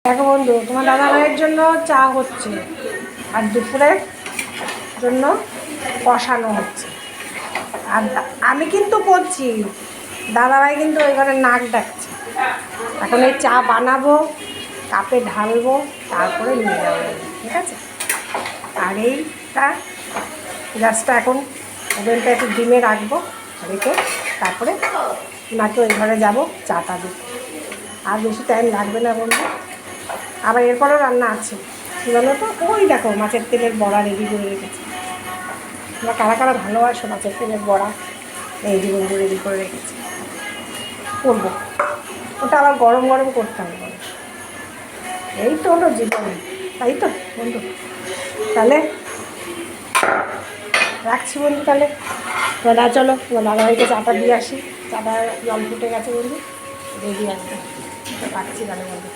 দেখো বন্ধু, তোমার দাদা ভাইয়ের জন্য চা হচ্ছে আর দুপুরের জন্য কষানো হচ্ছে। আর আমি কিন্তু করছি, দাদাভাই কিন্তু ওই ঘরে নাক ডাকছে। এখন এই চা বানাবো, কাপে ঢালবো, তারপরে নিয়ে যাবো, ঠিক আছে? আর এইটা গ্যাসটা এখন ওভেনটা একটু ডিমে রাখবো, রেখে তারপরে নাকি ওই ঘরে যাবো চাটা দিতে। আর বেশি টাইম লাগবে না বন্ধু। আবার এরপরেও রান্না আছে, কী বলো তো, ওই দেখো মাছের তেলের বড়া রেডি করে রেখেছি। তোমরা কারা কারা ভালোবাসো মাছের তেলের বড়া, এই বন্ধু রেডি করে রেখেছি, করবো। ওটা আবার গরম গরম করতে হবে। এই তো হলো জীবন, তাই তো বন্ধু। তাহলে রাখছি বন্ধু, তাহলে দাদা চলো তোমার দাদাভাইকে চাটা দিয়ে আসি। চাটা জল ফুটে গেছে বন্ধু, রেডি আসবে, রাখছি তাহলে বন্ধু।